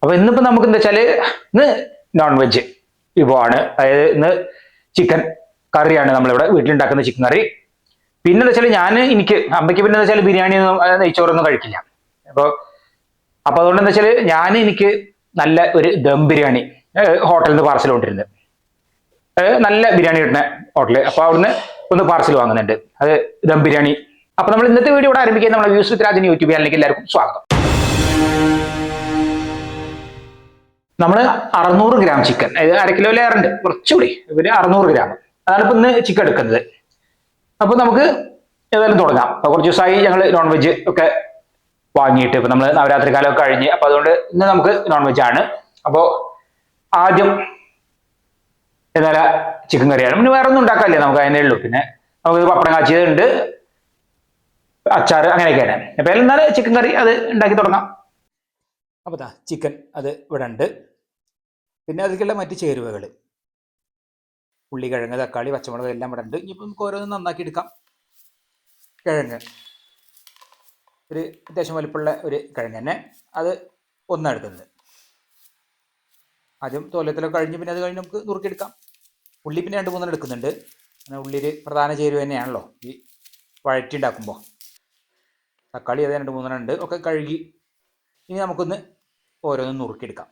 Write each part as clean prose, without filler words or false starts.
അപ്പൊ ഇന്നിപ്പോ നമുക്ക് എന്താ വെച്ചാല് ഇന്ന് നോൺ വെജ് വിഭവമാണ്. അതായത് ഇന്ന് ചിക്കൻ കറിയാണ് നമ്മളിവിടെ വീട്ടിലുണ്ടാക്കുന്ന ചിക്കൻ കറി. പിന്നെ എന്താ വെച്ചാൽ എനിക്ക് അമ്മയ്ക്ക് പിന്നെ എന്താ വെച്ചാൽ ബിരിയാണി ഒന്നും നെയ്ച്ചോറൊന്നും കഴിക്കില്ല. അപ്പൊ അപ്പൊ അതുകൊണ്ട് എന്താ വെച്ചാൽ എനിക്ക് നല്ല ഒരു ദം ബിരിയാണി ഹോട്ടലിൽ നിന്ന് പാർസൽ കൊണ്ടിരുന്നത്, നല്ല ബിരിയാണി കിട്ടുന്ന ഹോട്ടല്. അപ്പൊ അവിടുന്ന് ഒന്ന് പാർസൽ വാങ്ങുന്നുണ്ട്, അത് ദം ബിരിയാണി. അപ്പൊ നമ്മൾ ഇന്നത്തെ വീഡിയോ ഇവിടെ ആരംഭിക്കുന്നത് നമ്മുടെ വ്യൂസ് വിത്ത് രാജൻ യൂട്യൂബ് ചാനലിലേക്ക് എല്ലാവർക്കും സ്വാഗതം. നമ്മൾ 600 ഗ്രാം ചിക്കൻ, അതായത് 1/2 കിലോയിലേറുണ്ട്, കുറച്ചുകൂടി ഇവര് 600 ഗ്രാം അതാണ് ഇപ്പൊ ഇന്ന് ചിക്കൻ എടുക്കുന്നത്. അപ്പൊ നമുക്ക് ഏതായാലും തുടങ്ങാം. അപ്പൊ കുറച്ച് ദിവസമായി ഞങ്ങൾ നോൺ വെജ് ഒക്കെ വാങ്ങിയിട്ട്, ഇപ്പൊ നമ്മൾ നവരാത്രി കാലമൊക്കെ കഴിഞ്ഞ്, അപ്പൊ അതുകൊണ്ട് ഇന്ന് നമുക്ക് നോൺ വെജ് ആണ്. അപ്പോ ആദ്യം ഏതായാലും ചിക്കൻ കറിയാണ്. പിന്നെ വേറെ ഒന്നും ഉണ്ടാക്കാനില്ല, നമുക്ക് അതിനേ ഉള്ളൂ. പിന്നെ നമുക്ക് പപ്പടം കാച്ചിയതുണ്ട്, അച്ചാർ, അങ്ങനെയൊക്കെയാണ്. അപ്പൊ എന്നാലും ചിക്കൻ കറി അത് ഉണ്ടാക്കി തുടങ്ങാം. അപ്പൊ ചിക്കൻ അത് ഇവിടെ ഉണ്ട്. പിന്നെ അതിലേക്കുള്ള മറ്റ് ചേരുവകൾ ഉള്ളി, കിഴങ്ങ്, തക്കാളി, പച്ചമുളക് എല്ലാം ഇവിടെ ഉണ്ട്. ഇനിയിപ്പോൾ നമുക്ക് ഓരോന്നും നന്നാക്കി എടുക്കാം. കിഴങ്ങ് ഒരു അത്യാവശ്യം വലിപ്പമുള്ള ഒരു കിഴങ്ങ് തന്നെ, അത് ഒന്നാണ് എടുക്കുന്നത്. ആദ്യം തോലത്തിലൊക്കെ കഴിഞ്ഞ് പിന്നെ അത് കഴിഞ്ഞ് നമുക്ക് നുറുക്കിയെടുക്കാം. ഉള്ളി പിന്നെ 2-3 എടുക്കുന്നുണ്ട്. അങ്ങനെ ഉള്ളിയിൽ പ്രധാന ചേരുവ തന്നെയാണല്ലോ ഈ വഴറ്റി ഉണ്ടാക്കുമ്പോൾ. തക്കാളി അത് 2-3 ഉണ്ട്, ഒക്കെ കഴുകി ഇനി നമുക്കൊന്ന് ഓരോന്നും നുറുക്കിയെടുക്കാം.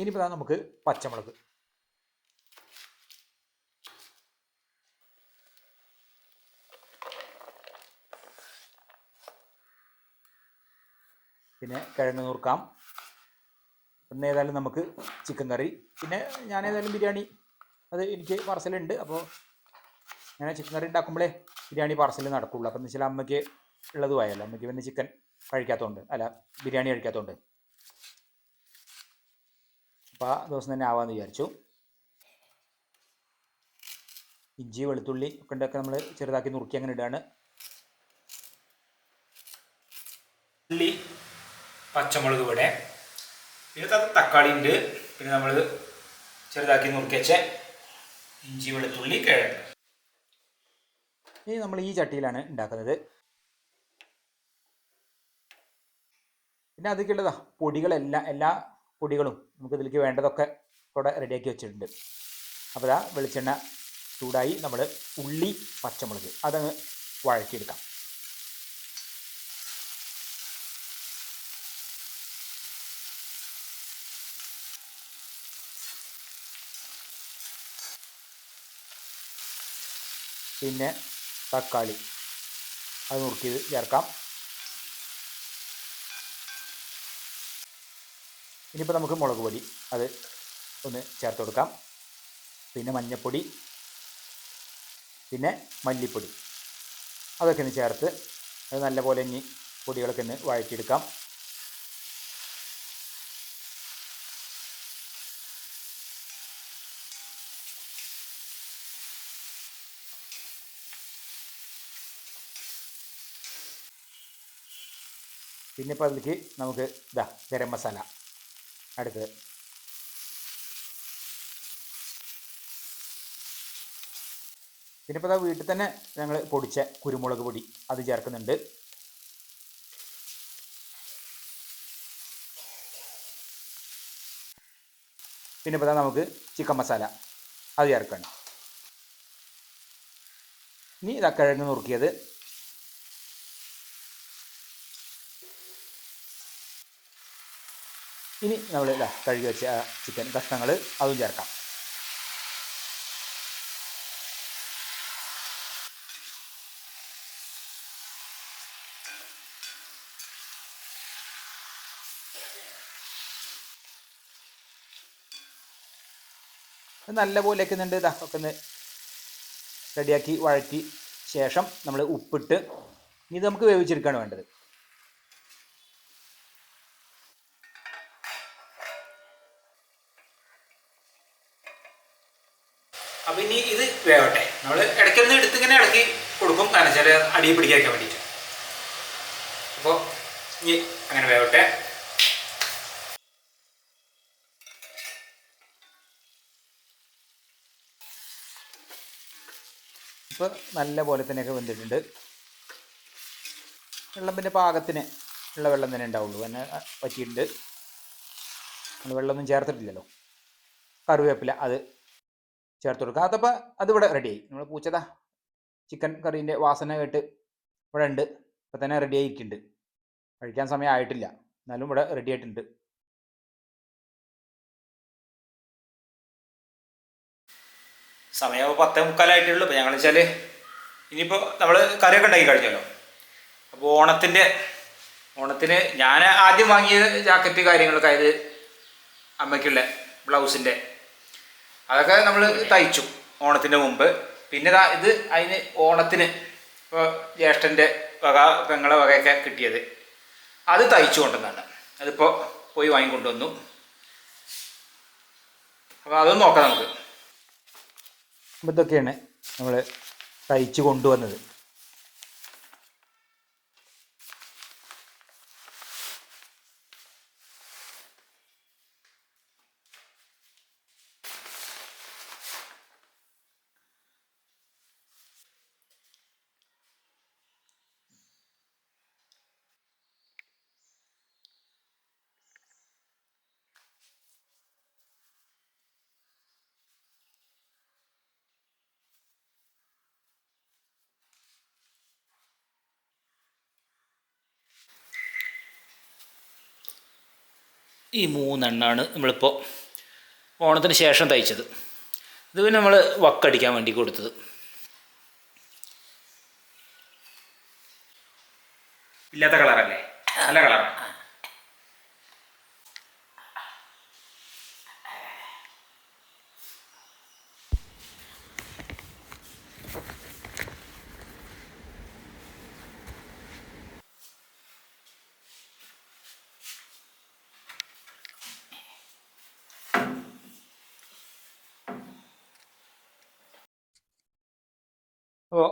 ഇനിയിപ്പോൾ നമുക്ക് പച്ചമുളക്, പിന്നെ കിഴങ്ങ് നുറുക്കാം. പിന്നെ ഏതായാലും നമുക്ക് ചിക്കൻ കറി, പിന്നെ ഞാൻ ഏതായാലും ബിരിയാണി അത് എനിക്ക് പാർസലുണ്ട്. അപ്പോൾ ഞാൻ ചിക്കൻ കറി ഉണ്ടാക്കുമ്പോഴേ ബിരിയാണി പാർസൽ നടക്കുള്ളൂ. അപ്പം എന്ന് വെച്ചാൽ അമ്മയ്ക്ക് ഉള്ളതുമായല്ലോ, അമ്മയ്ക്ക് പിന്നെ ചിക്കൻ കഴിക്കാത്തതുകൊണ്ട്, അല്ല ബിരിയാണി കഴിക്കാത്തതുകൊണ്ട്. അപ്പോൾ ആ ദിവസം തന്നെ ആവാമെന്ന് വിചാരിച്ചു. ഇഞ്ചി, വെളുത്തുള്ളി ഒക്കെ ഉണ്ടൊക്കെ നമ്മൾ ചെറുതാക്കി നുറുക്കി അങ്ങനെ ഇടുകയാണ്. ഉള്ളി, പച്ചമുളക് ഇവിടെ, പിന്നെ തക്കാളി ഉണ്ട്, പിന്നെ നമ്മൾ ചെറുതാക്കി നുറുക്കി വെച്ച ഇഞ്ചി, വെളുത്തുള്ളി, കിഴങ്ങ്. ഇനി നമ്മൾ ഈ ചട്ടിയിലാണ് ഉണ്ടാക്കുന്നത്. പിന്നെ അതിലേക്കുള്ളതാ പൊടികളെല്ലാം, എല്ലാ പൊടികളും നമുക്ക് ഇതിലേക്ക് വേണ്ടതൊക്കെ ഇവിടെ റെഡിയാക്കി വെച്ചിട്ടുണ്ട്. അപ്പോൾ വെളിച്ചെണ്ണ ചൂടായി, നമ്മൾ ഉള്ളി, പച്ചമുളക് അതങ്ങ് വഴറ്റിയെടുക്കാം. പിന്നെ തക്കാളി അത് നുറുക്കിയത് ചേർക്കാം. ഇനിയിപ്പോൾ നമുക്ക് മുളക് പൊടി അത് ഒന്ന് ചേർത്ത് കൊടുക്കാം. പിന്നെ മഞ്ഞൾപ്പൊടി, പിന്നെ മല്ലിപ്പൊടി അതൊക്കെ ഒന്ന് ചേർത്ത് അത് നല്ലപോലെ ഇനി പൊടികളൊക്കെ ഒന്ന് വഴറ്റിയെടുക്കാം. പിന്നെ ഇപ്പോൾ അതിലേക്ക് നമുക്ക് ഗരം മസാല അടുത്തത്. പിന്നെ ഇപ്പോൾ വീട്ടിൽ തന്നെ ഞങ്ങൾ പൊടിച്ച കുരുമുളക് പൊടി അത് ചേർക്കുന്നുണ്ട്. പിന്നെ ഇപ്പോൾ നമുക്ക് ചിക്കൻ മസാല അത് ചേർക്കണം. ഇനി കിഴങ്ങ് നുറുക്കിയത്, ഇനി നമ്മൾ കഴുകി വെച്ച ചിക്കൻ കഷ്ണങ്ങൾ അതും ചേർക്കാം. നല്ല പോലെ വെക്കുന്നുണ്ട്. ഒക്കെ ഒന്ന് റെഡിയാക്കി വഴറ്റി ശേഷം നമ്മൾ ഉപ്പിട്ട് ഇത് നമുക്ക് വേവിച്ചെടുക്കുകയാണ് വേണ്ടത്. അപ്പം ഇനി ഇത് വേവട്ടെ. നമ്മൾ ഇടയ്ക്കൊന്ന് എടുത്തിങ്ങനെ ഇളക്കി കൊടുക്കും. വെച്ചാൽ അടി പിടിക്കാൻ വേണ്ടിയിട്ട്. അപ്പോൾ ഇനി അങ്ങനെ വേവട്ടെ. ഇപ്പോൾ നല്ല പോലെ തന്നെയൊക്കെ വെന്തിട്ടുണ്ട്. വെള്ളം പിന്നെ പാകത്തിന് ഉള്ള വെള്ളം തന്നെ ഉണ്ടാവുള്ളൂ, പിന്നെ പറ്റിയിട്ടുണ്ട്. നമ്മൾ വെള്ളമൊന്നും ചേർത്തിട്ടില്ലല്ലോ. കറിവേപ്പില അത് ചേർത്ത് കൊടുക്കുക. അതപ്പോൾ അതിവിടെ റെഡിയായി. നമ്മൾ പൂച്ചതാ ചിക്കൻ കറീൻ്റെ വാസന കേട്ട് ഇവിടെ ഉണ്ട്. ഇപ്പം തന്നെ റെഡി ആയിട്ടുണ്ട്. കഴിക്കാൻ സമയം ആയിട്ടില്ല, എന്നാലും ഇവിടെ റെഡി ആയിട്ടുണ്ട്. സമയം 10:45 ഇപ്പോൾ ഞങ്ങൾ വെച്ചാൽ ഇനിയിപ്പോൾ നമ്മൾ കറിയൊക്കെ ഉണ്ടാക്കി കഴിച്ചല്ലോ. അപ്പോൾ ഓണത്തിന് ഞാൻ ആദ്യം വാങ്ങിയ ജാക്കറ്റ് കാര്യങ്ങളൊക്കെ ആയത് അമ്മയ്ക്കുള്ള ബ്ലൗസിൻ്റെ അതൊക്കെ നമ്മൾ തയ്ച്ചു ഓണത്തിൻ്റെ മുമ്പ്. പിന്നെ ഇത് അതിന് ഓണത്തിന് ഇപ്പോൾ ജ്യേഷ്ഠൻ്റെ വക പെങ്ങളെ വകയൊക്കെ കിട്ടിയത് അത് തയ്ച്ചു കൊണ്ടുവന്നാണ്. അതിപ്പോൾ പോയി വാങ്ങിക്കൊണ്ടുവന്നു. അപ്പോൾ അതൊന്നും നോക്കാം നമുക്ക്. അപ്പോൾ ഇതൊക്കെയാണ് നമ്മൾ തയ്ച്ചു കൊണ്ടുവന്നത്. ഈ 3 എണ്ണമാണ് നമ്മളിപ്പോൾ ഓണത്തിന് ശേഷം തയ്ച്ചത്. ഇത് പിന്നെ നമ്മൾ വക്കടിക്കാൻ വേണ്ടി കൊടുത്തത്. ഇല്ലാത്ത കളറല്ലേ, നല്ല കളറാണ്. അപ്പോൾ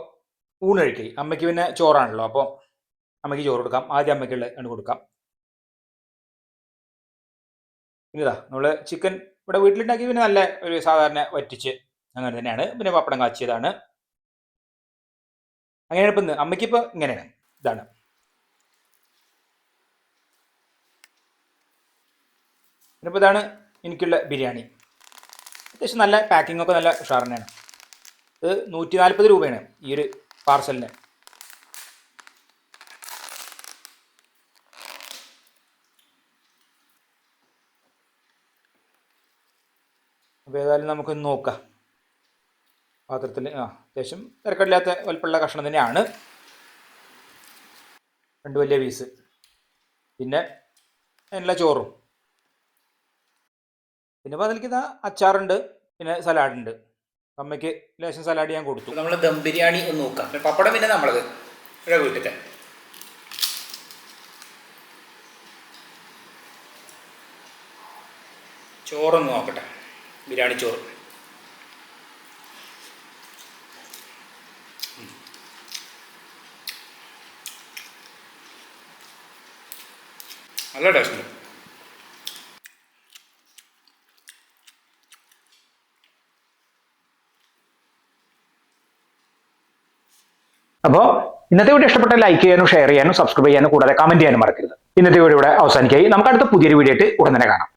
ഊണ് കഴിക്കുക. അമ്മയ്ക്ക് പിന്നെ ചോറാണല്ലോ, അപ്പോൾ അമ്മയ്ക്ക് ചോറ് കൊടുക്കാം. ആദ്യം അമ്മയ്ക്കുള്ള ആണ് കൊടുക്കാം. പിന്നെ ഇതാ നമ്മൾ ചിക്കൻ ഇവിടെ വീട്ടിലുണ്ടാക്കി പിന്നെ നല്ല ഒരു സാധാരണ വറ്റിച്ച് അങ്ങനെ തന്നെയാണ്. പിന്നെ പപ്പടം കാച്ചിയതാണ്. അങ്ങനെയാണ് ഇപ്പം അമ്മയ്ക്കിപ്പോൾ ഇങ്ങനെയാണ്. ഇതാണ് പിന്നെ ഇപ്പോൾ ഇതാണ് എനിക്കുള്ള ബിരിയാണി. അത്യാവശ്യം നല്ല പാക്കിങ്ങൊക്കെ നല്ല ഉഷാർ തന്നെയാണ്. ഇത് 140 രൂപയാണ് ഈ ഒരു പാർസലിന്. അപ്പോൾ ഏതായാലും നമുക്കൊന്ന് നോക്കാം. പാത്രത്തിൽ അത്യാവശ്യം തിരക്കില്ലാത്ത വലുപ്പമുള്ള കഷ്ണം തന്നെയാണ്. 2 വലിയ പീസ്, പിന്നെ എല്ലാ ചോറും, പിന്നെ അപ്പോൾ അതിലേക്ക് അച്ചാറുണ്ട്, പിന്നെ സലാഡുണ്ട്. അമ്മയ്ക്ക് ലേശം സലാഡ് ഞാൻ കൊടുത്തു. നമ്മൾ ദം ബിരിയാണി ഒന്ന് നോക്കാം. പപ്പടം പിന്നെ നമ്മളത് ഇവിടെ വീട്ടിൽ ചോറൊന്ന് നോക്കട്ടെ. ബിരിയാണി ചോറ് നല്ല ടേസ്റ്റ്. അപ്പോൾ ഇന്നത്തെ വീഡിയോ ഇഷ്ടപ്പെട്ട ലൈക്ക് ചെയ്യാനും ഷെയർ ചെയ്യാനും സബ്സ്ക്രൈബ് ചെയ്യാനും കൂടാതെ കമന്റ് ചെയ്യാനും മറക്കരുത്. ഇന്നത്തെ വീഡിയോ ഇവിടെ അവസാനിക്കായി. നമുക്ക് അടുത്ത പുതിയൊരു വീഡിയോ ആയിട്ട് ഉടൻ തന്നെ കാണാം.